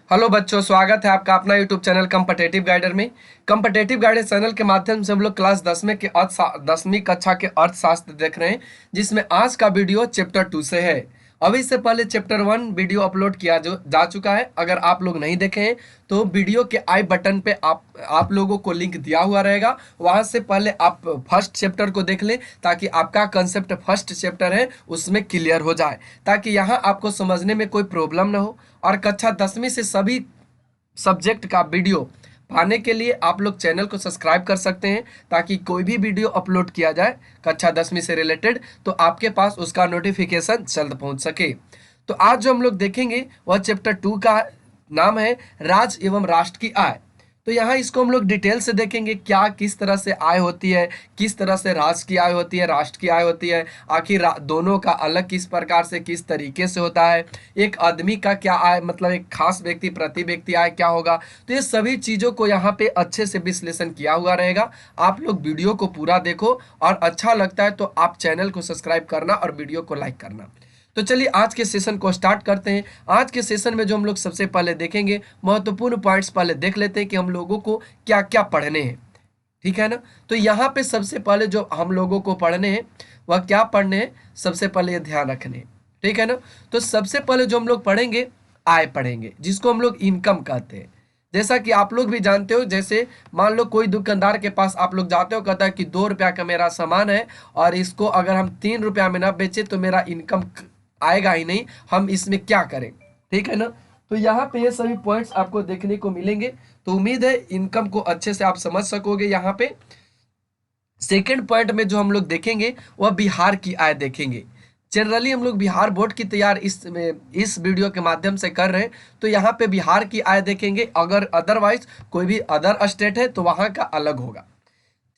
Hello बच्चों, स्वागत है आपका अपना यूट्यूब चैनल कॉम्पिटिटिव गाइडर में। कॉम्पिटिटिव गाइडर चैनल के माध्यम से हम लोग क्लास 10वीं कक्षा के अर्थशास्त्र देख रहे हैं, जिसमें आज का वीडियो चैप्टर 2 से है। अभी से पहले चैप्टर 1 वीडियो अपलोड किया जो जा चुका है। अगर आप लोग नहीं देखे हैं तो वीडियो के आई बटन पे आप लोगों को लिंक दिया हुआ रहेगा, वहां से पहले आप फर्स्ट चैप्टर को देख लें ताकि आपका कंसेप्ट फर्स्ट चैप्टर है उसमें क्लियर हो जाए, ताकि यहाँ आपको समझने में कोई प्रॉब्लम ना हो। और कक्षा 10वीं से सभी सब्जेक्ट का वीडियो पाने के लिए आप लोग चैनल को सब्सक्राइब कर सकते हैं, ताकि कोई भी वीडियो अपलोड किया जाए कक्षा 10वीं से रिलेटेड तो आपके पास उसका नोटिफिकेशन जल्द पहुंच सके। तो आज जो हम लोग देखेंगे वह चैप्टर 2 का नाम है राज एवं राष्ट्र की आय। तो यहाँ इसको हम लोग डिटेल से देखेंगे, क्या किस तरह से आय होती है, किस तरह से राष्ट्र की आय होती है, राष्ट्र की आय होती है, आखिर दोनों का अलग किस प्रकार से किस तरीके से होता है, एक आदमी का क्या आय मतलब एक खास व्यक्ति प्रति व्यक्ति आय क्या होगा। तो ये सभी चीज़ों को यहाँ पे अच्छे से विश्लेषण किया हुआ रहेगा। आप लोग वीडियो को पूरा देखो और अच्छा लगता है तो आप चैनल को सब्सक्राइब करना और वीडियो को लाइक करना। तो चलिए आज के सेशन को स्टार्ट करते हैं। आज के सेशन में जो हम लोग सबसे पहले देखेंगे महत्वपूर्ण पॉइंट्स पहले देख लेते हैं कि हम लोगों को क्या क्या पढ़ने हैं, ठीक है ना। तो यहाँ पे सबसे पहले जो हम लोगों को पढ़ने हैं वह क्या पढ़ने हैं, सबसे पहले ये ध्यान रखने हैं, ठीक है ना। तो सबसे पहले जो हम लोग पढ़ेंगे आय पढ़ेंगे, जिसको हम लोग इनकम कहते हैं। जैसा कि आप लोग भी जानते हो, जैसे मान लो कोई दुकानदार के पास आप लोग जाते हो, कहता है कि 2 रुपया का मेरा सामान है और इसको अगर हम 3 रुपया में ना बेचे तो मेरा इनकम आएगा ही नहीं, हम इसमें क्या करें, ठीक है ना। तो यहाँ पे ये सभी पॉइंट्स आपको देखने को मिलेंगे। तो उम्मीद है इनकम को अच्छे से आप समझ सकोगे। यहाँ पे सेकंड पॉइंट में जो हम लोग देखेंगे वह बिहार की आय देखेंगे। जनरली हम लोग बिहार बोर्ड की तैयार इस वीडियो के माध्यम से कर रहे हैं, तो यहाँ पे बिहार की आय देखेंगे। अगर अदरवाइज कोई भी अदर स्टेट है तो वहाँ का अलग होगा।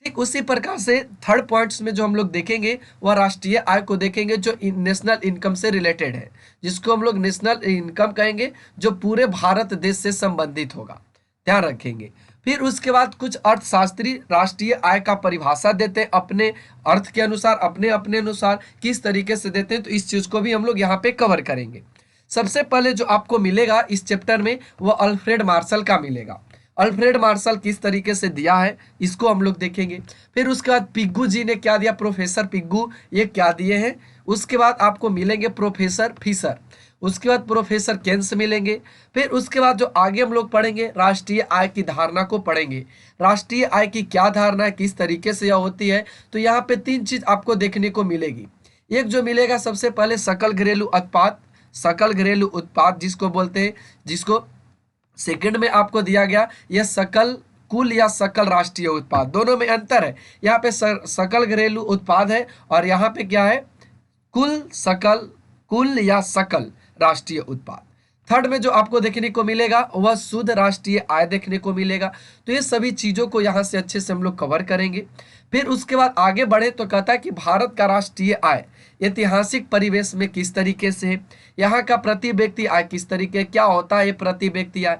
ठीक उसी प्रकार से थर्ड पॉइंट्स में जो हम लोग देखेंगे वह राष्ट्रीय आय को देखेंगे, जो नेशनल इनकम से रिलेटेड है, जिसको हम लोग नेशनल इनकम कहेंगे, जो पूरे भारत देश से संबंधित होगा, ध्यान रखेंगे। फिर उसके बाद कुछ अर्थशास्त्री राष्ट्रीय आय का परिभाषा देते हैं अपने अर्थ के अनुसार, अपने अपने अनुसार किस तरीके से देते हैं, तो इस चीज को भी हम लोग यहाँ पे कवर करेंगे। सबसे पहले जो आपको मिलेगा इस चैप्टर में वह अल्फ्रेड मार्शल का मिलेगा। अल्फ्रेड मार्शल किस तरीके से दिया है इसको हम लोग देखेंगे। फिर उसके बाद पिग्गू जी ने क्या दिया, प्रोफेसर पिग्गू ये क्या दिए हैं। उसके बाद आपको मिलेंगे प्रोफेसर फिशर, उसके बाद प्रोफेसर केन्स मिलेंगे। फिर उसके बाद जो आगे हम लोग पढ़ेंगे राष्ट्रीय आय की धारणा को पढ़ेंगे। राष्ट्रीय आय की क्या धारणा है, किस तरीके से यह होती है। तो यहाँ पे 3 चीज आपको देखने को मिलेगी। एक जो मिलेगा सबसे पहले सकल घरेलू उत्पाद, सकल घरेलू उत्पाद जिसको बोलते हैं, जिसको सेकंड में आपको दिया गया यह सकल कुल या सकल राष्ट्रीय उत्पाद, दोनों में अंतर है। यहाँ पे सकल घरेलू उत्पाद है और यहाँ पे क्या है, कुल सकल, कुल या सकल राष्ट्रीय उत्पाद। थर्ड में जो आपको देखने को मिलेगा वह शुद्ध राष्ट्रीय आय देखने को मिलेगा। तो ये सभी चीजों को यहाँ से अच्छे से हम लोग कवर करेंगे। फिर उसके बाद आगे बढ़े तो कहता है कि भारत का राष्ट्रीय आय ऐतिहासिक परिवेश में किस तरीके से है, यहाँ का प्रति व्यक्ति आय किस तरीके, क्या होता है ये प्रति व्यक्ति आय,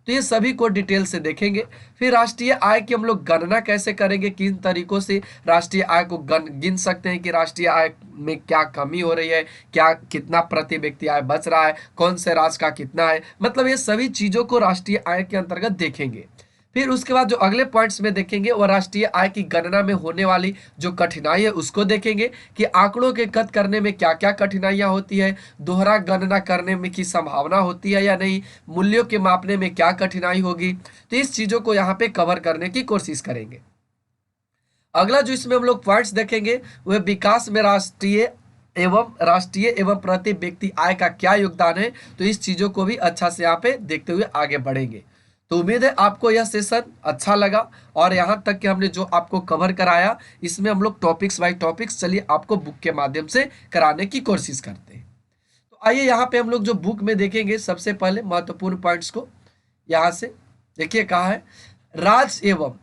तो ये सभी को डिटेल से देखेंगे। फिर राष्ट्रीय आय की हम लोग गणना कैसे करेंगे, किन तरीकों से राष्ट्रीय आय को गिन सकते हैं कि राष्ट्रीय आय में क्या कमी हो रही है, क्या कितना प्रति व्यक्ति आय बच रहा है, कौन से राज्य का कितना है, मतलब ये सभी चीजों को राष्ट्रीय आय के अंतर्गत देखेंगे। फिर उसके बाद जो अगले पॉइंट्स में देखेंगे वो राष्ट्रीय आय की गणना में होने वाली जो कठिनाई है उसको देखेंगे कि आंकड़ों के कद करने में क्या क्या कठिनाइयां होती है, दोहरा गणना करने में की संभावना होती है या नहीं, मूल्यों के मापने में क्या कठिनाई होगी। तो इस चीजों को यहाँ पे कवर करने की कोशिश करेंगे। अगला जो इसमें हम लोग पॉइंट्स देखेंगे वह विकास में राष्ट्रीय एवं प्रति व्यक्ति आय का क्या योगदान है। तो इस चीजों को भी अच्छा से यहाँ पे देखते हुए आगे बढ़ेंगे। तो उम्मीद है आपको यह सेशन अच्छा लगा और यहाँ तक कि हमने जो आपको कवर कराया इसमें हम लोग टॉपिक्स बाय टॉपिक्स चलिए आपको बुक के माध्यम से कराने की कोशिश करते हैं। तो आइए यहाँ पे हम लोग जो बुक में देखेंगे सबसे पहले महत्वपूर्ण पॉइंट्स को यहाँ से देखिए, कहा है राज एवं,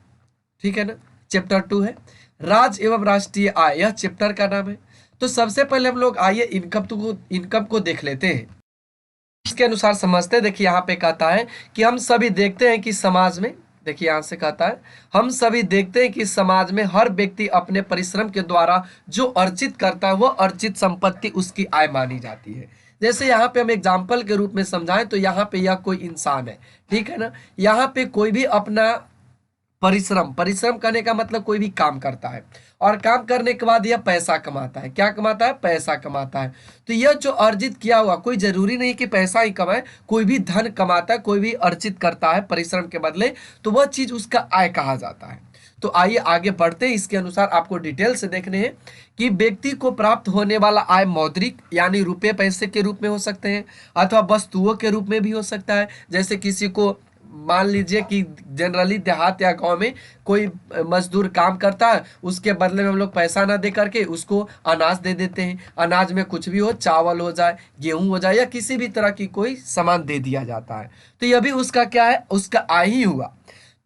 ठीक है ना, चैप्टर 2 है राज एवं राष्ट्रीय आय, यह चैप्टर का नाम है। तो सबसे पहले हम लोग आइए इनकम को देख लेते हैं, इसके अनुसार समझते हैं। देखिए यहाँ पे कहता है कि हम सभी देखते हैं कि समाज में, देखिए यहाँ से कहता है हम सभी देखते हैं कि समाज में हर व्यक्ति अपने परिश्रम के द्वारा जो अर्जित करता है वह अर्जित संपत्ति उसकी आय मानी जाती है। जैसे यहाँ पे हम एग्जाम्पल के रूप में समझाएं तो यहाँ पे यह कोई इंसान है, ठीक है ना। यहाँ पे कोई भी अपना परिश्रम परिश्रम करने का मतलब कोई भी काम करता है और काम करने के बाद यह पैसा कमाता है। क्या कमाता है? पैसा कमाता है। तो यह जो अर्जित किया हुआ, कोई जरूरी नहीं कि पैसा ही कमाए, कोई भी धन कमाता है, कोई भी अर्जित करता है परिश्रम के बदले, तो वह चीज उसका आय कहा जाता है। तो आइए आगे बढ़ते हैं। इसके अनुसार आपको डिटेल से देखने हैं कि व्यक्ति को प्राप्त होने वाला आय मौद्रिक यानी रुपए पैसे के रूप में हो सकते हैं अथवा वस्तुओं के रूप में भी हो सकता है। जैसे किसी को मान लीजिए कि जनरली देहात या गांव में कोई मजदूर काम करता है, उसके बदले में हम लोग पैसा ना दे करके उसको अनाज दे देते हैं। अनाज में कुछ भी हो, चावल हो जाए, गेहूं हो जाए या किसी भी तरह की कोई सामान दे दिया जाता है, तो यह भी उसका क्या है? उसका आय ही हुआ।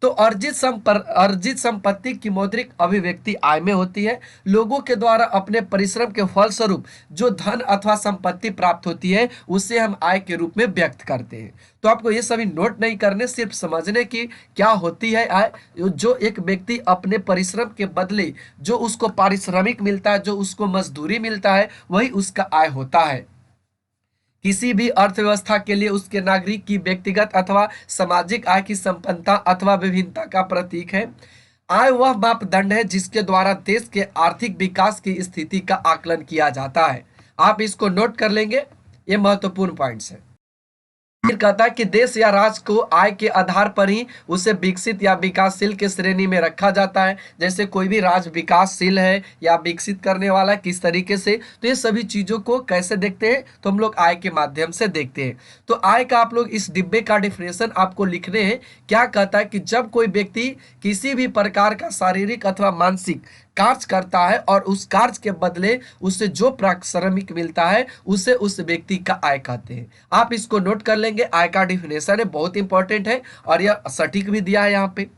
तो अर्जित संपत्ति की मौद्रिक अभिव्यक्ति आय में होती है। लोगों के द्वारा अपने परिश्रम के फलस्वरूप जो धन अथवा संपत्ति प्राप्त होती है उसे हम आय के रूप में व्यक्त करते हैं। तो आपको ये सभी नोट नहीं करने, सिर्फ समझने की क्या होती है आय। जो एक व्यक्ति अपने परिश्रम के बदले जो उसको पारिश्रमिक मिलता है, जो उसको मजदूरी मिलता है, वही उसका आय होता है। किसी भी अर्थव्यवस्था के लिए उसके नागरिक की व्यक्तिगत अथवा सामाजिक आय की संपन्नता अथवा विभिन्नता का प्रतीक है। आय वह मापदंड है जिसके द्वारा देश के आर्थिक विकास की स्थिति का आकलन किया जाता है। आप इसको नोट कर लेंगे, ये महत्वपूर्ण पॉइंट्स है। फिर कहता है कि देश या राज्य को आय के आधार पर ही उसे विकसित या विकासशील के श्रेणी में रखा जाता है। जैसे कोई भी राज्य विकासशील है या विकसित करने वाला है किस तरीके से, तो ये सभी चीजों को कैसे देखते हैं? तो हम लोग आय के माध्यम से देखते हैं। तो आय का आप लोग इस डिब्बे का डिफिनेशन आपको लिखने हैं। क्या कहता है कि जब कोई व्यक्ति किसी भी प्रकार का शारीरिक अथवा मानसिक कार्य करता है और उस कार्य के बदले उसे जो पारिश्रमिक मिलता है उसे उस व्यक्ति का आय कहते हैं। आप इसको नोट कर लेंगे। आय का डिफिनेशन है, बहुत इंपॉर्टेंट है और यह सटीक भी दिया है यहाँ पे।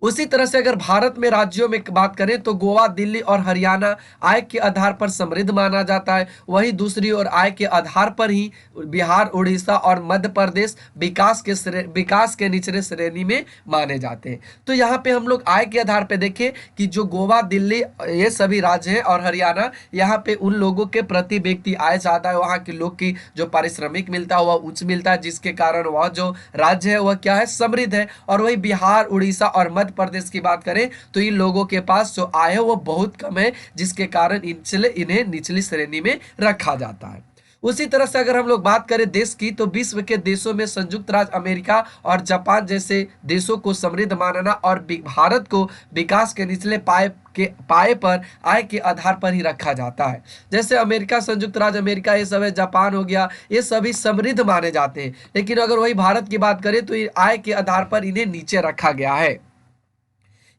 उसी तरह से अगर भारत में राज्यों में बात करें तो गोवा, दिल्ली और हरियाणा आय के आधार पर समृद्ध माना जाता है। वहीं दूसरी ओर आय के आधार पर ही बिहार, उड़ीसा और मध्य प्रदेश विकास के निचले श्रेणी में माने जाते हैं। तो यहाँ पे हम लोग आय के आधार पे देखें कि जो गोवा, दिल्ली ये सभी राज्य हैं और हरियाणा, यहाँ पे उन लोगों के प्रति व्यक्ति आय ज्यादा है। वहाँ के लोग की जो पारिश्रमिक मिलता है वह उच्च मिलता है, जिसके कारण वह जो राज्य है वह क्या है? समृद्ध है। और वही बिहार, उड़ीसा और मध्य प्रदेश की बात करें तो इन लोगों के पास जो आय है वो बहुत कम है, जिसके कारण इन्हें निचली श्रेणी में रखा जाता है। उसी तरह से अगर हम लोग बात करें देश की, तो विश्व के देशों में संयुक्त राज्य अमेरिका और जापान जैसे देशों को समृद्ध मानना और भारत को विकास के निचले पाए पर आय के आधार पर ही रखा जाता है। जैसे अमेरिका, संयुक्त राज्य अमेरिका, ये सब है, जापान हो गया, ये सभी समृद्ध माने जाते हैं। लेकिन अगर वही भारत की बात करें तो आय के आधार पर इन्हें नीचे रखा गया है।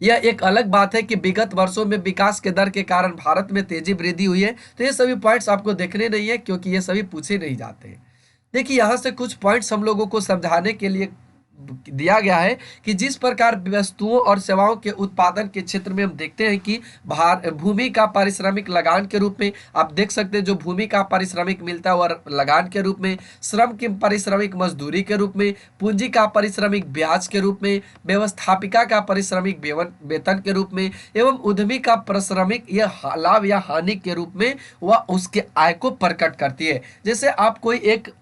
यह एक अलग बात है कि विगत वर्षों में विकास के दर के कारण भारत में तेजी वृद्धि हुई है। तो ये सभी पॉइंट्स आपको देखने नहीं है क्योंकि ये सभी पूछे नहीं जाते हैं। देखिए यहाँ से कुछ पॉइंट्स हम लोगों को समझाने के लिए दिया गया है कि जिस प्रकार वस्तुओं और सेवाओं के उत्पादन के क्षेत्र में हम देखते हैं कि भूमि का पारिश्रमिक लगान के रूप में आप देख सकते हैं, जो भूमि का पारिश्रमिक मिलता है वह लगान के रूप में, श्रम की पारिश्रमिक मजदूरी के रूप में, पूंजी का पारिश्रमिक ब्याज के रूप में, व्यवस्थापिका का पारिश्रमिक वेतन के रूप में एवं उद्यमी का पारिश्रमिक यह लाभ या हानि के रूप में वह उसके आय को प्रकट करती है। जैसे आप कोई एक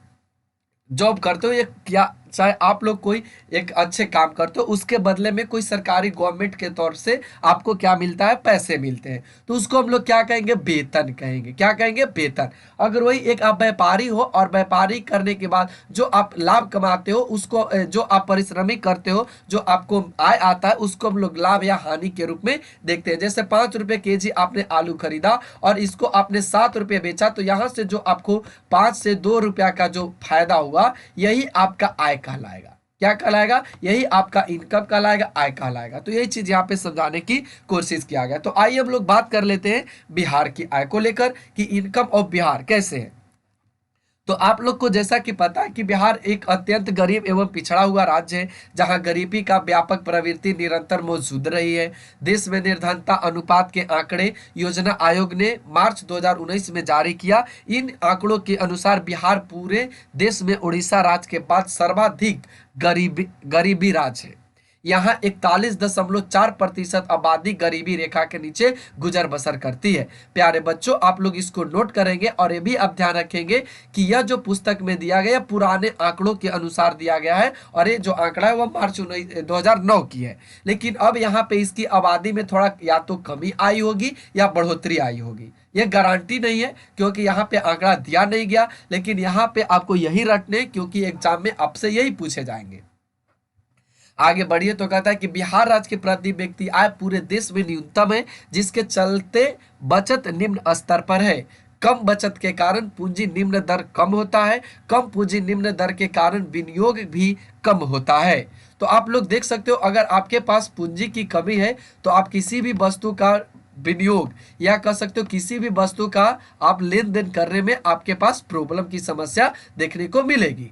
जॉब करते हो, एक क्या चाहे आप लोग कोई एक अच्छे काम करते हो, उसके बदले में कोई सरकारी गवर्नमेंट के तौर से आपको क्या मिलता है? पैसे मिलते हैं, तो उसको हम लोग क्या कहेंगे? वेतन कहेंगे। क्या कहेंगे? वेतन। अगर वही एक आप व्यापारी हो और व्यापारी करने के बाद जो आप लाभ कमाते हो उसको, जो आप परिश्रमिक करते हो, जो आपको आय आता है उसको हम लोग लाभ या हानि के रूप में देखते हैं। जैसे 5 रुपए केजी आपने आलू खरीदा और इसको आपने 7 रुपए बेचा, तो यहाँ से जो आपको 5 से 2 रुपया का जो फायदा हुआ यही आपका आय कहलाएगा। क्या कहलाएगा? यही आपका इनकम कहलाएगा, आय कहलाएगा। तो यही चीज यहाँ पे समझाने की कोशिश किया गया। तो आइए हम लोग बात कर लेते हैं बिहार की आय को लेकर कि इनकम ऑफ बिहार कैसे है। तो आप लोग को जैसा कि पता है कि बिहार एक अत्यंत गरीब एवं पिछड़ा हुआ राज्य है, जहां गरीबी का व्यापक प्रवृत्ति निरंतर मौजूद रही है। देश में निर्धनता अनुपात के आंकड़े योजना आयोग ने मार्च 2019 में जारी किया। इन आंकड़ों के अनुसार बिहार पूरे देश में उड़ीसा राज्य के बाद सर्वाधिक गरीबी राज्य है। यहाँ 41.4% आबादी गरीबी रेखा के नीचे गुजर बसर करती है। प्यारे बच्चों, आप लोग इसको नोट करेंगे और ये भी आप ध्यान रखेंगे कि यह जो पुस्तक में दिया गया पुराने आंकड़ों के अनुसार दिया गया है और ये जो आंकड़ा है वह मार्च 2009 की है। लेकिन अब यहाँ पे इसकी आबादी में थोड़ा या तो कमी आई होगी या बढ़ोतरी आई होगी, ये गारंटी नहीं है क्योंकि यहाँ पे आंकड़ा दिया नहीं गया। लेकिन यहाँ पे आपको यही रटने, क्योंकि एग्जाम में आपसे यही पूछे जाएंगे। आगे बढ़िए तो कहता है कि बिहार राज्य के प्रति व्यक्ति आय पूरे देश में न्यूनतम है, जिसके चलते बचत निम्न स्तर पर है। कम बचत के कारण पूंजी निम्न दर कम होता है, कम पूंजी निम्न दर के कारण विनियोग भी कम होता है। तो आप लोग देख सकते हो, अगर आपके पास पूंजी की कमी है तो आप किसी भी वस्तु का विनियोग या कह सकते हो किसी भी वस्तु का आप लेन देन करने में आपके पास प्रॉब्लम की समस्या देखने को मिलेगी।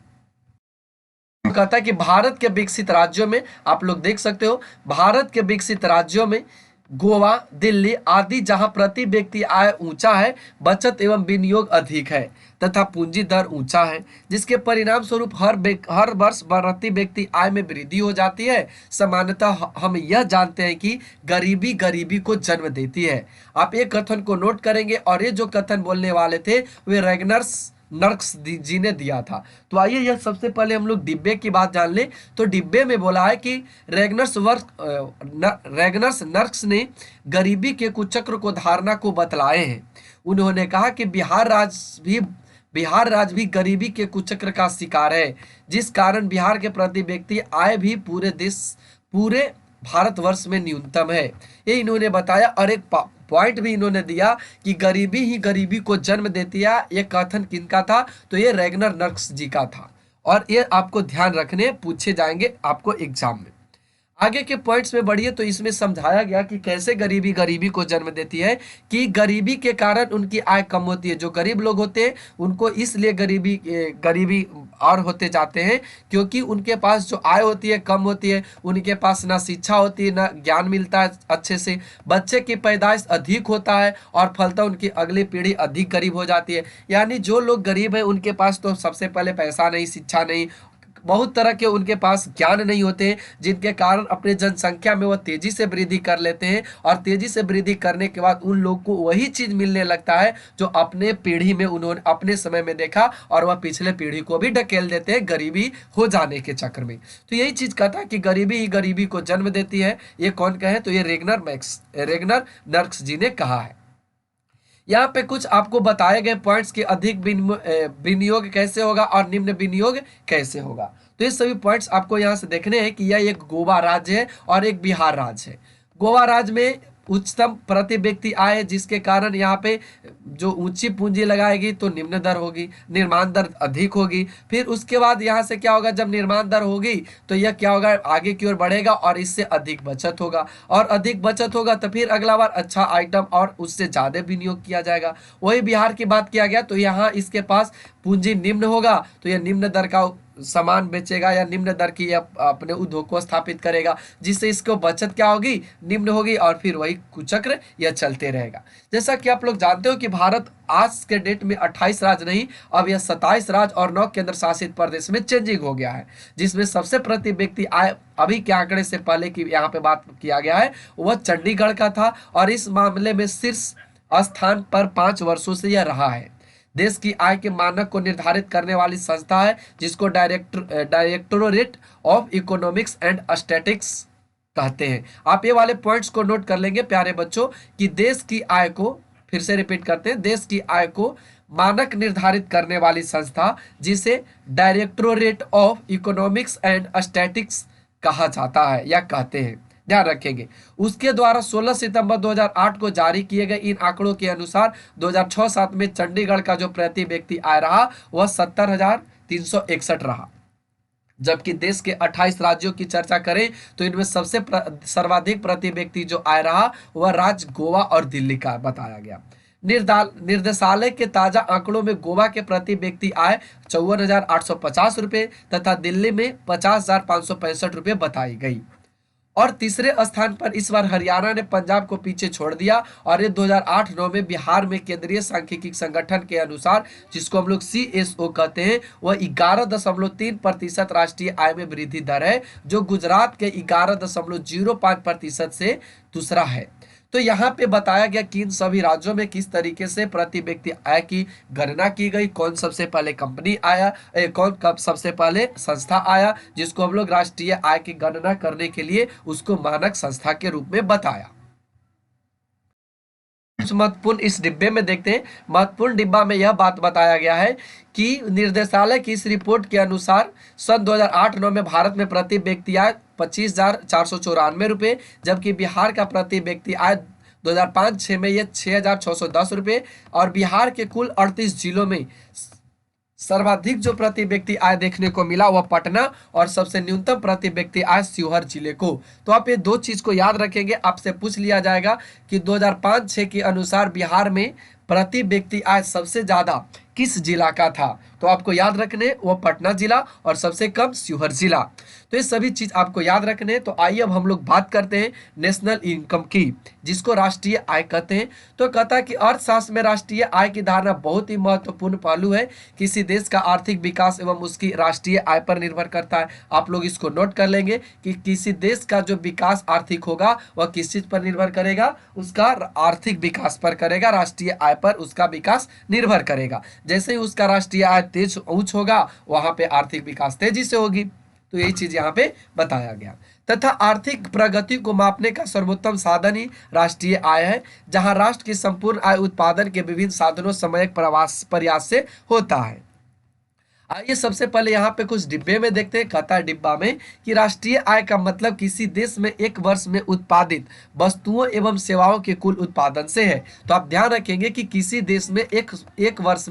कहता है कि भारत के विकसित राज्यों में आप लोग देख सकते हो, भारत के विकसित राज्यों में गोवा, दिल्ली आदि जहां प्रति व्यक्ति आय ऊंचा है, बचत एवं विनियोग अधिक है तथा पूंजी दर ऊंचा है, जिसके परिणाम स्वरूप हर वर्ष प्रति व्यक्ति आय में वृद्धि हो जाती है। सामान्यतः हम यह जानते हैं कि गरीबी गरीबी को जन्म देती है। आप एक कथन को नोट करेंगे और ये जो कथन बोलने वाले थे वे रेगनर्स नर्क्स जी ने दिया था। तो आइए यह सबसे पहले हम लोग डिब्बे की बात जान लें। तो डिब्बे में बोला है कि रेगनर्स नर्क्स ने गरीबी के कुचक्र को धारणा को बतलाए हैं। उन्होंने कहा कि बिहार राज्य भी गरीबी के कुचक्र का शिकार है, जिस कारण बिहार के प्रति व्यक्ति आय भी पूरे भारतवर्ष में न्यूनतम है। ये इन्होंने बताया और एक पॉइंट भी इन्होंने दिया कि गरीबी ही गरीबी को जन्म देती है। ये कथन किनका था? तो ये रेगनर नर्क्स जी का था और ये आपको ध्यान रखने पूछे जाएंगे आपको एग्जाम में। आगे के पॉइंट्स में बढ़िए तो इसमें समझाया गया कि कैसे गरीबी गरीबी को जन्म देती है कि गरीबी के कारण उनकी आय कम होती है। जो गरीब लोग होते हैं उनको इसलिए गरीबी और होते जाते हैं क्योंकि उनके पास जो आय होती है कम होती है, उनके पास ना शिक्षा होती है ना ज्ञान मिलता है अच्छे से, बच्चे की पैदाइश अधिक होता है और फलतः उनकी अगली पीढ़ी अधिक गरीब हो जाती है। यानी जो लोग गरीब हैं उनके पास तो सबसे पहले पैसा नहीं, शिक्षा नहीं, बहुत तरह के उनके पास ज्ञान नहीं होते हैं, जिनके कारण अपने जनसंख्या में वह तेजी से वृद्धि कर लेते हैं और तेजी से वृद्धि करने के बाद उन लोग को वही चीज मिलने लगता है जो अपने पीढ़ी में उन्होंने अपने समय में देखा और वह पिछले पीढ़ी को भी ढकेल देते हैं गरीबी हो जाने के चक्कर में। तो यही चीज कहता है कि गरीबी ही गरीबी को जन्म देती है। ये कौन कहे? तो ये रेगनर नर्क्स जी ने कहा है। यहाँ पे कुछ आपको बताए गए पॉइंट्स के अधिक विनियोग कैसे होगा और निम्न विनियोग कैसे होगा। तो ये सभी पॉइंट्स आपको यहाँ से देखने हैं कि यह एक गोवा राज्य है और एक बिहार राज्य है। गोवा राज्य में उच्चतम प्रति व्यक्ति आय है, जिसके कारण यहाँ पे जो ऊंची पूंजी लगाएगी तो निम्न दर होगी, निर्माण दर अधिक होगी। फिर उसके बाद यहाँ से क्या होगा, जब निर्माण दर होगी तो यह क्या होगा, आगे की ओर बढ़ेगा और इससे अधिक बचत होगा और अधिक बचत होगा तो फिर अगला बार अच्छा आइटम और उससे ज़्यादा विनियोग किया जाएगा। वही बिहार की बात किया गया तो यहाँ इसके पास पूंजी निम्न होगा तो यह निम्न दर का सामान बेचेगा या निम्न दर की अपने उद्योग को स्थापित करेगा, जिससे इसको बचत क्या होगी, निम्न होगी और फिर वही कुचक्र यह चलते रहेगा। जैसा कि आप लोग जानते हो कि भारत आज के डेट में 28 राज्य नहीं, अब यह 27 राज्य और 9 केंद्र शासित प्रदेश में चेंजिंग हो गया है, जिसमें सबसे प्रति व्यक्ति आय अभी के आंकड़े से पहले की यहाँ पे बात किया गया है वह चंडीगढ़ का था और इस मामले में शीर्ष स्थान पर 5 वर्षों से यह रहा है। देश की आय के मानक को निर्धारित करने वाली संस्था है जिसको directorate of economics and statistics कहते हैं। आप ये वाले पॉइंट्स को नोट कर लेंगे प्यारे बच्चों कि देश की आय को, फिर से रिपीट करते हैं, देश की आय को मानक निर्धारित करने वाली संस्था जिसे directorate of economics and statistics कहा जाता है या कहते हैं, ध्यान रखेंगे। उसके द्वारा 16 सितंबर 2008 को जारी किए गए इन आंकड़ों के अनुसार 2006-07 में चंडीगढ़ का जो प्रति व्यक्ति आय रहा वह 70,361 रहा। जबकि देश के 28 राज्यों की चर्चा करें तो इनमें सबसे सर्वाधिक प्रति व्यक्ति जो आय रहा वह राज्य गोवा और दिल्ली का बताया गया। निर्देशालय के ताजा आंकड़ों में गोवा के प्रति व्यक्ति आय 54,850 रुपये तथा दिल्ली में 50,565 रुपये बताई गई। और तीसरे स्थान पर इस बार हरियाणा ने पंजाब को पीछे छोड़ दिया और ये 2008-9 में बिहार में केंद्रीय सांख्यिकी संगठन के अनुसार, जिसको हम लोग CSO कहते हैं, वह 11.3% राष्ट्रीय आय में वृद्धि दर है, जो गुजरात के 11.05% से दूसरा है। तो यहाँ पे बताया गया कि इन सभी राज्यों में किस तरीके से प्रति व्यक्ति आय की गणना की गई, कौन सबसे पहले कंपनी आया, कौन कब सबसे पहले संस्था आया, जिसको हम लोग राष्ट्रीय आय की गणना करने के लिए उसको मानक संस्था के रूप में बताया। महत्वपूर्ण इस डिब्बे में देखते हैं। महत्वपूर्ण डिब्बा में यह बात बताया गया है कि निर्देशालय की इस रिपोर्ट के अनुसार सन 2008-9 में भारत में प्रति व्यक्ति आय 25,494 रुपये, जबकि बिहार का प्रति व्यक्ति आय 2005-6 में यह 6,610 रुपये, और बिहार के कुल 38 जिलों में सर्वाधिक जो प्रति व्यक्ति आय देखने को मिला वह पटना, और सबसे न्यूनतम प्रति व्यक्ति आय शिवहर जिले को। तो आप ये दो चीज को याद रखेंगे, आपसे पूछ लिया जाएगा कि 2005-6 के अनुसार बिहार में प्रति व्यक्ति आय सबसे ज्यादा किस जिला का था, तो आपको याद रखने वो पटना जिला और सबसे कम शिवहर जिला। तो ये सभी चीज आपको याद रखने। तो आइए अब हम लोग बात करते हैं नेशनल इनकम की, जिसको राष्ट्रीय आय कहते हैं। तो कहता है कि अर्थशास्त्र में राष्ट्रीय आय की धारणा बहुत ही महत्वपूर्ण पहलू है। किसी देश का आर्थिक विकास एवं उसकी राष्ट्रीय आय पर निर्भर करता है। आप लोग इसको नोट कर लेंगे कि किसी देश का जो विकास आर्थिक होगा वह किस चीज पर निर्भर करेगा, उसका आर्थिक विकास पर करेगा, राष्ट्रीय आय पर उसका विकास निर्भर करेगा। जैसे ही उसका राष्ट्रीय आय तेज ऊंच होगा वहां पे आर्थिक विकास तेजी से होगी। तो यही चीज यहाँ पे बताया गया। तथा आर्थिक प्रगति को मापने का सर्वोत्तम साधन ही राष्ट्रीय आय है, जहां राष्ट्र की संपूर्ण आय उत्पादन के विभिन्न साधनों समयक प्रयास से होता है। आइए सबसे पहले यहाँ पे कुछ डिब्बे में देखते हैं। कहता है डिब्बा में कि राष्ट्रीय आय का मतलब किसी देश में एक वर्ष में उत्पादित वस्तुओं एवं सेवाओं के कुल उत्पादन से है। तो आप ध्यान रखेंगे कि किसी देश में एक वर्ष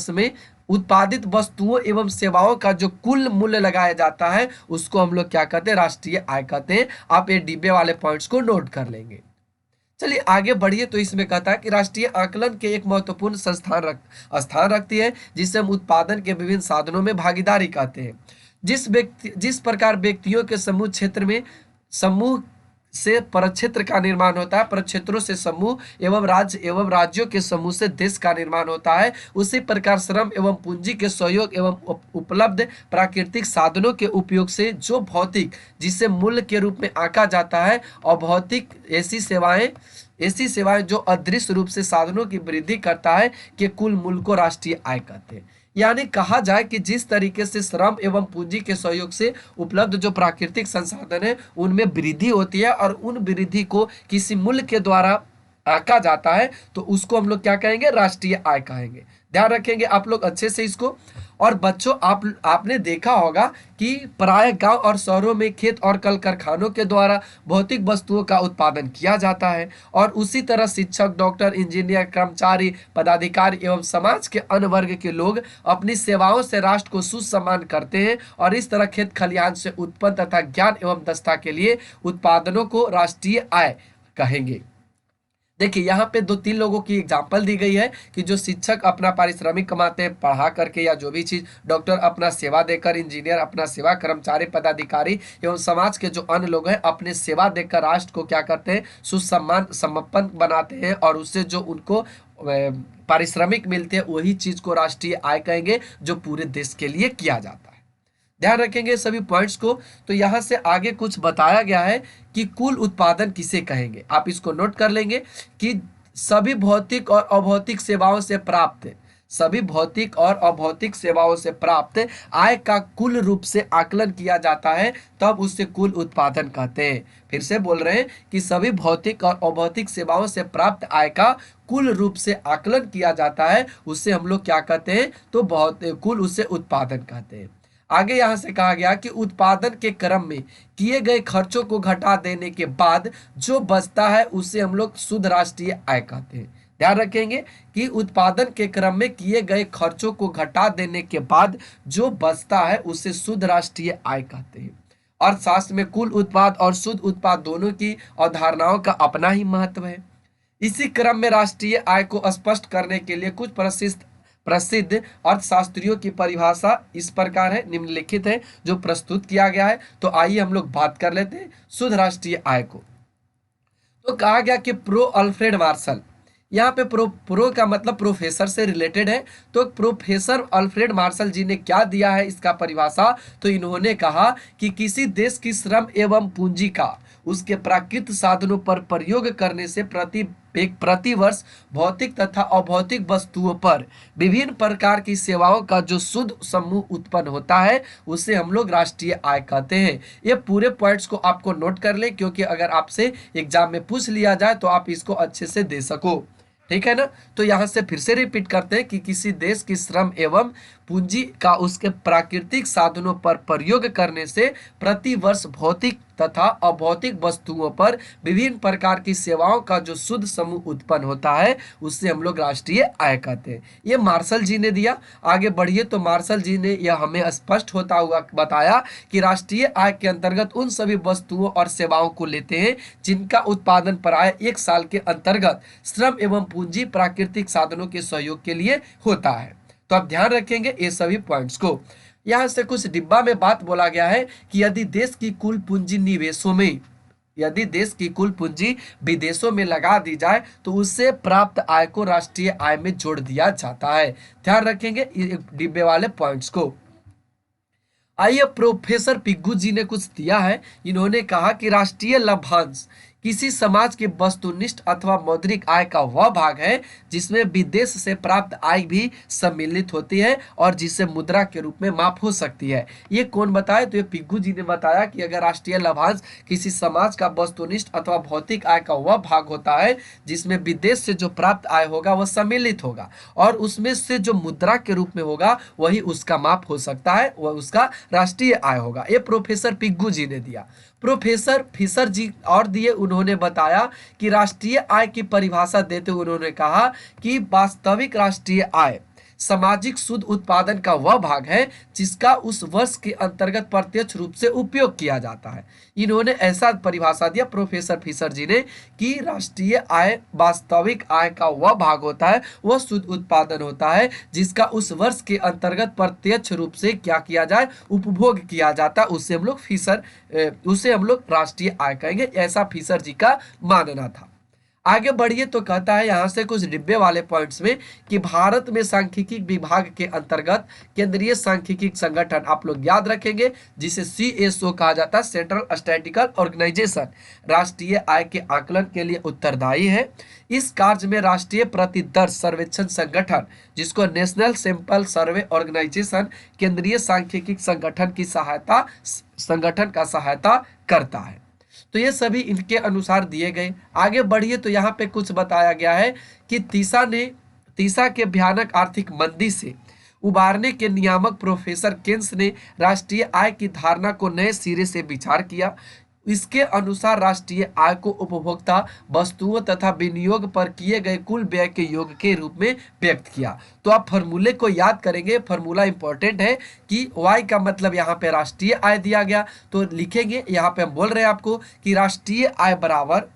में उत्पादित वस्तुओं एवं सेवाओं का जो कुल मूल्य लगाया जाता है उसको हम लोग क्या कहते हैं, राष्ट्रीय आय कहते हैं। आप ये डिब्बे वाले पॉइंट्स को नोट कर लेंगे। चलिए आगे बढ़िए। तो इसमें कहता है कि राष्ट्रीय आकलन के एक महत्वपूर्ण स्थान रखती है, जिसे हम उत्पादन के विभिन्न साधनों में भागीदारी कहते हैं। जिस प्रकार व्यक्तियों के समूह से प्रक्षेत्र का निर्माण होता है, प्रक्षेत्रों से समूह एवं राज्यों के समूह से देश का निर्माण होता है, उसी प्रकार श्रम एवं पूंजी के सहयोग एवं उपलब्ध प्राकृतिक साधनों के उपयोग से जो भौतिक, जिसे मूल्य के रूप में आंका जाता है, और भौतिक ऐसी सेवाएं जो अदृश्य रूप से साधनों की वृद्धि करता है, के कुल मूल्य को राष्ट्रीय आय कहते हैं। यानी कहा जाए कि जिस तरीके से श्रम एवं पूंजी के सहयोग से उपलब्ध जो प्राकृतिक संसाधन है उनमें वृद्धि होती है और उन वृद्धि को किसी मूल्य के द्वारा आंका जाता है, तो उसको हम लोग क्या कहेंगे, राष्ट्रीय आय कहेंगे। ध्यान रखेंगे आप लोग अच्छे से इसको। और बच्चों आपने देखा होगा कि प्राय गांव और शहरों में खेत और कल कारखानों के द्वारा भौतिक वस्तुओं का उत्पादन किया जाता है, और उसी तरह शिक्षक, डॉक्टर, इंजीनियर, कर्मचारी, पदाधिकारी एवं समाज के अन्य वर्ग के लोग अपनी सेवाओं से राष्ट्र को सुसम्मान करते हैं, और इस तरह खेत खलिहान से उत्पन्न तथा ज्ञान एवं दक्षता के लिए उत्पादनों को राष्ट्रीय आय कहेंगे। देखिए यहाँ पे 2-3 लोगों की एग्जाम्पल दी गई है कि जो शिक्षक अपना पारिश्रमिक कमाते हैं पढ़ा करके या जो भी चीज, डॉक्टर अपना सेवा देकर, इंजीनियर अपना सेवा, कर्मचारी, पदाधिकारी एवं समाज के जो अन्य लोग हैं अपने सेवा देकर राष्ट्र को क्या करते हैं, सुसम्मान समर्पण बनाते हैं, और उससे जो उनको पारिश्रमिक मिलते हैं वही चीज को राष्ट्रीय आय कहेंगे, जो पूरे देश के लिए किया जाता है। ध्यान रखेंगे सभी पॉइंट्स को। तो यहां से आगे कुछ बताया गया है कि कुल उत्पादन किसे कहेंगे। आप इसको नोट कर लेंगे कि सभी भौतिक और अभौतिक सेवाओं से प्राप्त आय का कुल रूप से आकलन किया जाता है, तब उससे कुल उत्पादन कहते हैं। फिर से बोल रहे हैं कि सभी भौतिक और अभौतिक सेवाओं से प्राप्त आय का कुल रूप से आकलन किया जाता है, उससे हम लोग क्या कहते हैं, तो कुल उससे उत्पादन कहते हैं। आगे यहां से कहा गया कि उत्पादन के क्रम में किए गए खर्चों को घटा देने के बाद जो बचता है उसे हम लोग शुद्ध राष्ट्रीय आय कहते हैं। ध्यान रखेंगे कि उत्पादन के क्रम में किए गए खर्चों को घटा देने के बाद जो बचता है उसे शुद्ध राष्ट्रीय आय कहते हैं। अर्थशास्त्र में कुल उत्पाद और शुद्ध उत्पाद दोनों की अवधारणाओं का अपना ही महत्व है। इसी क्रम में राष्ट्रीय आय को स्पष्ट करने के लिए कुछ प्रसिद्ध अर्थशास्त्रियों की परिभाषा इस प्रकार है, निम्नलिखित है जो प्रस्तुत किया गया है। तो आइए हम लोग बात कर लेते हैं शुद्ध राष्ट्रीय आय को। तो कहा गया कि प्रो अल्फ्रेड मार्शल, यहाँ पे प्रो का मतलब प्रोफेसर से रिलेटेड है। तो प्रोफेसर अल्फ्रेड मार्शल जी ने क्या दिया है इसका परिभाषा, तो इन्होंने कहा कि किसी देश की श्रम एवं पूंजी का उसके प्राकृतिक साधनों पर प्रयोग करने से प्रति वर्ष भौतिक तथा अभौतिक वस्तुओं पर विभिन्न प्रकार की सेवाओं का जो शुद्ध समूह उत्पन्न होता है उसे हम लोग राष्ट्रीय आय कहते हैं। ये पूरे पॉइंट्स को आपको नोट कर ले, क्योंकि अगर आपसे एग्जाम में पूछ लिया जाए तो आप इसको अच्छे से दे सको, ठीक है ना। तो यहां से फिर से रिपीट करते हैं कि किसी देश की श्रम एवं पूंजी का उसके प्राकृतिक साधनों पर प्रयोग करने से प्रति वर्ष भौतिक तथा अभौतिक वस्तुओं पर विभिन्न प्रकार की सेवाओं का जो शुद्ध समूह उत्पन्न होता है उससे हम लोग राष्ट्रीय आय कहते हैं। ये मार्शल जी ने दिया। आगे बढ़िए तो मार्शल जी ने यह हमें स्पष्ट होता हुआ बताया कि राष्ट्रीय आय के अंतर्गत उन सभी वस्तुओं और सेवाओं को लेते हैं जिनका उत्पादन प्राय एक साल के अंतर्गत श्रम एवं पूंजी प्राकृतिक साधनों के सहयोग के लिए होता है। तो आप ध्यान रखेंगे ये सभी पॉइंट्स को। यहां से कुछ डिब्बा में बात बोला गया है कि यदि देश की कुल पूंजी निवेशों में, यदि देश की कुल पूंजी विदेशों में लगा दी जाए तो उससे प्राप्त आय को राष्ट्रीय आय में जोड़ दिया जाता है। ध्यान रखेंगे डिब्बे वाले पॉइंट्स को। आइए प्रोफेसर पिग्गू जी ने कुछ दिया है। इन्होंने कहा कि राष्ट्रीय लाभांश किसी समाज की वस्तुनिष्ठ अथवा मौद्रिक आय का वह भाग है जिसमें विदेश से प्राप्त आय भी सम्मिलित होती है और जिसे मुद्रा के रूप में माप हो सकती है। ये कौन बताए, तो ये पिग्गू जी ने बताया कि अगर राष्ट्रीय लाभांश किसी समाज का वस्तुनिष्ठ अथवा भौतिक आय का वह भाग होता है जिसमें विदेश से जो प्राप्त आय होगा वह सम्मिलित होगा और उसमें से जो मुद्रा के रूप में होगा वही उसका माप हो सकता है, वह उसका राष्ट्रीय आय होगा। ये प्रोफेसर पिग्गू जी ने दिया। प्रोफेसर फिशर जी और दिए, उन्होंने बताया कि राष्ट्रीय आय की परिभाषा देते हुए उन्होंने कहा कि वास्तविक राष्ट्रीय आय सामाजिक शुद्ध उत्पादन का वह भाग है जिसका उस वर्ष के अंतर्गत प्रत्यक्ष रूप से उपयोग किया जाता है। इन्होंने ऐसा परिभाषा दिया प्रोफेसर फिशर जी ने कि राष्ट्रीय आय वास्तविक आय का वह भाग होता है, वह शुद्ध उत्पादन होता है जिसका उस वर्ष के अंतर्गत प्रत्यक्ष रूप से क्या किया जाए, उपभोग किया जाता है। उसे हम लोग राष्ट्रीय आय कहेंगे, ऐसा फिशर जी का मानना था। आगे बढ़िए तो कहता है यहाँ से कुछ डिब्बे वाले पॉइंट्स में कि भारत में सांख्यिकी विभाग के अंतर्गत केंद्रीय सांख्यिकी संगठन, आप लोग याद रखेंगे, जिसे CSO कहा जाता है, सेंट्रल स्टैटिस्टिकल ऑर्गेनाइजेशन, राष्ट्रीय आय के आकलन के लिए उत्तरदायी है। इस कार्य में राष्ट्रीय प्रतिदर्श सर्वेक्षण संगठन, जिसको नेशनल सैंपल सर्वे ऑर्गेनाइजेशन, केंद्रीय सांख्यिकी संगठन का सहायता करता है। तो ये सभी इनके अनुसार दिए गए। आगे बढ़िए तो यहाँ पे कुछ बताया गया है कि तीसा के भयानक आर्थिक मंदी से उबारने के नियामक प्रोफेसर केन्स ने राष्ट्रीय आय की धारणा को नए सिरे से विचार किया। इसके अनुसार राष्ट्रीय आय को उपभोक्ता वस्तुओं तथा विनियोग पर किए गए कुल व्यय के योग के रूप में व्यक्त किया। तो आप फॉर्मूले को याद करेंगे, फॉर्मूला इंपॉर्टेंट है कि वाई का मतलब यहाँ पे राष्ट्रीय आय दिया गया तो लिखेंगे, यहाँ पे हम बोल रहे हैं आपको कि राष्ट्रीय आय बराबर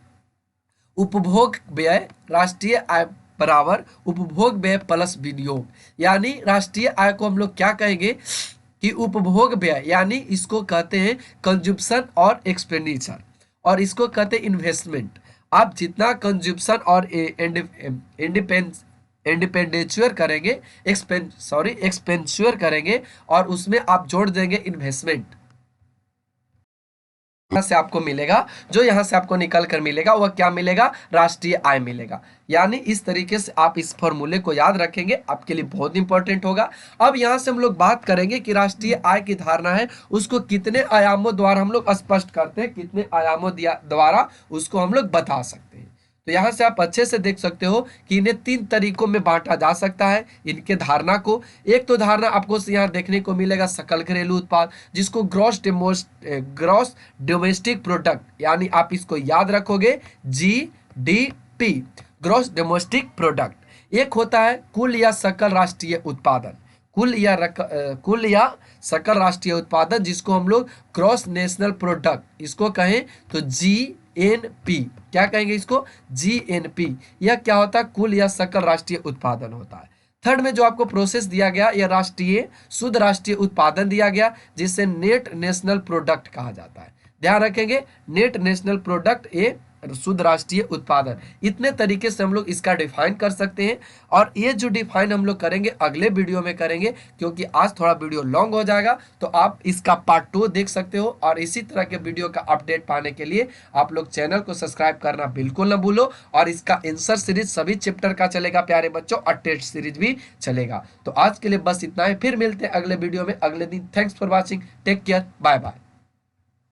उपभोग व्यय, राष्ट्रीय आय बराबर उपभोग व्यय प्लस विनियोग। यानी राष्ट्रीय आय को हम लोग क्या कहेंगे कि उपभोग व्यय, यानी इसको कहते हैं कंज्यूम्पशन और एक्सपेंडिचर, और इसको कहते हैं इन्वेस्टमेंट। आप जितना कंज्यूम्पशन और इंडिपेंडेंचर करेंगे, एक्सपेंडिचर करेंगे और उसमें आप जोड़ देंगे इन्वेस्टमेंट, यहाँ से आपको मिलेगा, जो यहाँ से आपको निकल कर मिलेगा वह क्या मिलेगा, राष्ट्रीय आय मिलेगा। यानी इस तरीके से आप इस फॉर्मूले को याद रखेंगे, आपके लिए बहुत इंपॉर्टेंट होगा। अब यहाँ से हम लोग बात करेंगे कि राष्ट्रीय आय की धारणा है उसको कितने आयामों द्वारा हम लोग स्पष्ट करते हैं, कितने आयामों द्वारा उसको हम लोग बता सकते हैं। तो यहाँ से आप अच्छे से देख सकते हो कि इन्हें 3 तरीकों में बांटा जा सकता है इनके धारणा को। एक तो धारणा आपको यहाँ देखने को मिलेगा सकल घरेलू उत्पाद, जिसको ग्रॉस डोमेस्टिक प्रोडक्ट, यानी आप इसको याद रखोगे GDP, ग्रॉस डोमेस्टिक प्रोडक्ट। एक होता है कुल या सकल राष्ट्रीय उत्पादन, कुल या सकल राष्ट्रीय उत्पादन, जिसको हम लोग ग्रॉस नेशनल प्रोडक्ट इसको कहें तो GNP, क्या कहेंगे इसको, GNP। यह क्या होता है, कुल या सकल राष्ट्रीय उत्पादन होता है। थर्ड में जो आपको प्रोसेस दिया गया, यह राष्ट्रीय शुद्ध राष्ट्रीय उत्पादन दिया गया, जिसे नेट नेशनल प्रोडक्ट कहा जाता है। ध्यान रखेंगे, नेट नेशनल प्रोडक्ट ये शुद्ध राष्ट्रीय उत्पादन। इतने तरीके से हम लोग इसका डिफाइन कर सकते हैं, और ये जो डिफाइन हम लोग करेंगे अगले वीडियो में करेंगे, क्योंकि आज थोड़ा वीडियो लॉन्ग हो जाएगा, तो आप इसका पार्ट 2 देख सकते हो। और इसी तरह के वीडियो का अपडेट पाने के लिए आप लोग चैनल को सब्सक्राइब करना बिल्कुल ना भूलो। और इसका आंसर सीरीज सभी चैप्टर का चलेगा प्यारे बच्चों, और टेस्ट सीरीज भी चलेगा। तो आज के लिए बस इतना है, फिर मिलते हैं अगले वीडियो में अगले दिन। Thanks for watching, take care, bye bye.